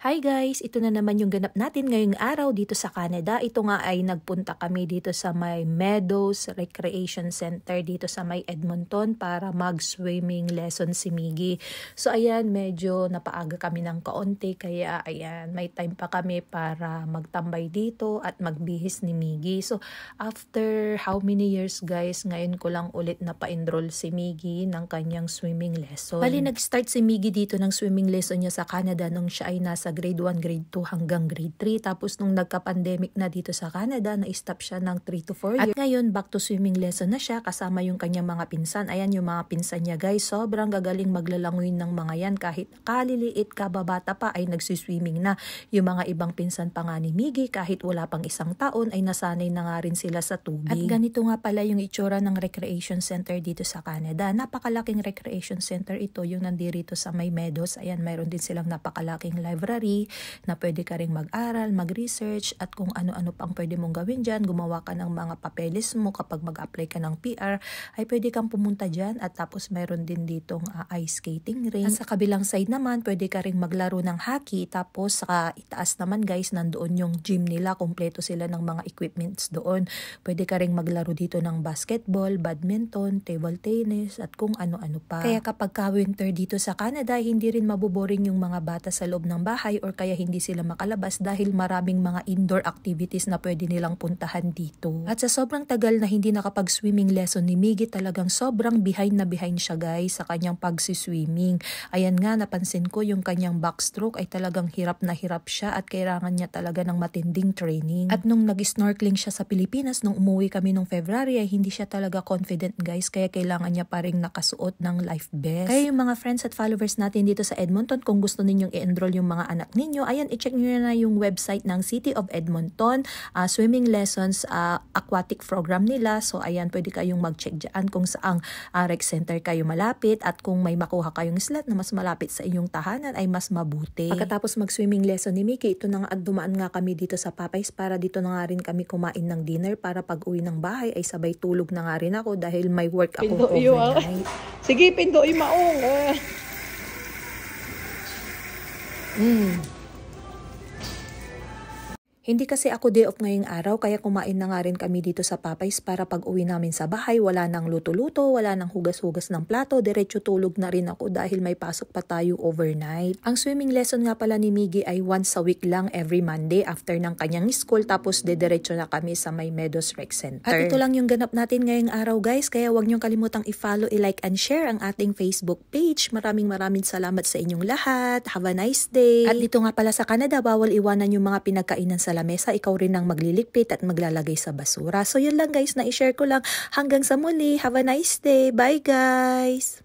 Hi guys! Ito na naman yung ganap natin ngayong araw dito sa Canada. Ito nga ay nagpunta kami dito sa may Meadows Recreation Center dito sa may Edmonton para mag-swimming lesson si Miggy. So ayan, medyo napaaga kami ng kaunti kaya ayan, may time pa kami para magtambay dito at magbihis ni Miggy. So after how many years guys, ngayon ko lang ulit na pa-enroll si Miggy ng kanyang swimming lesson. Bali nag-start si Miggy dito ng swimming lesson niya sa Canada nung siya ay nasa grade 1, grade 2 hanggang grade 3. Tapos nung nagka-pandemic na dito sa Canada, na-stop siya ng 3 to 4 years. At ngayon, back to swimming lesson na siya kasama yung kanyang mga pinsan. Ayan yung mga pinsan niya guys. Sobrang gagaling maglalangoy ng mga yan. Kahit kaliliit, kababata pa ay nagsiswimming na. Yung mga ibang pinsan pa nga ni Miggy, kahit wala pang isang taon, ay nasanay na nga rin sila sa tubig. At ganito nga pala yung itsura ng recreation center dito sa Canada. Napakalaking recreation center ito, yung nandito sa may Meadows. Ayan, mayroon din silang napakalaking library na pwede ka ring mag-aral, mag-research at kung ano-ano pang pwede mong gawin dyan. Gumawa ka ng mga papeles mo kapag mag-apply ka ng PR ay pwede kang pumunta dyan at tapos meron din ditong ice skating ring. At sa kabilang side naman pwede ka ring maglaro ng hockey tapos sa itaas naman guys nandoon yung gym nila. Kompleto sila ng mga equipments doon. Pwede ka ring maglaro dito ng basketball, badminton, table tennis at kung ano-ano pa. Kaya kapag ka-winter dito sa Canada hindi rin maboboring yung mga bata sa loob ng bahay or kaya hindi sila makalabas dahil maraming mga indoor activities na pwede nilang puntahan dito. At sa sobrang tagal na hindi nakapag-swimming lesson ni Miggy, talagang sobrang behind na behind siya guys sa kanyang pagsiswimming. Ayan nga, napansin ko yung kanyang backstroke ay talagang hirap na hirap siya at kailangan niya talaga ng matinding training. At nung nag-snorkeling siya sa Pilipinas, nung umuwi kami nung February ay hindi siya talaga confident guys kaya kailangan niya pa rin nakasuot ng life vest. Kaya yung mga friends at followers natin dito sa Edmonton, kung gusto ninyong i-enroll yung mga anak ninyo, ayan, i-check nyo na yung website ng City of Edmonton, swimming lessons, aquatic program nila. So ayan, pwede kayong mag-check dyan kung saang rec center kayo malapit at kung may makuha kayong slot na mas malapit sa inyong tahanan ay mas mabuti. Pagkatapos mag-swimming lesson ni Miggy, ito na nga at dumaan nga kami dito sa Popeyes para dito na nga rin kami kumain ng dinner para pag uwi ng bahay ay sabay tulog na nga rin ako dahil may work ako overnight. Sige, pindoy maong. Hindi kasi ako day off ngayong araw kaya kumain na nga rin kami dito sa Popeyes para pag uwi namin sa bahay wala nang luto-luto, wala nang hugas-hugas ng plato, diretso tulog na rin ako dahil may pasok pa tayo overnight. Ang swimming lesson nga pala ni Miggy ay once a week lang every Monday after ng kanyang school tapos diretso na kami sa may Meadows Rec Center. At ito lang yung ganap natin ngayong araw guys kaya huwag niyong kalimutang i-follow, i-like and share ang ating Facebook page. Maraming salamat sa inyong lahat. Have a nice day! At dito nga pala sa Canada bawal iwanan yung mga pinagkainan sa lamesa, ikaw rin ang magliligpit at maglalagay sa basura. So yun lang guys, na i-share ko lang. Hanggang sa muli. Have a nice day. Bye guys!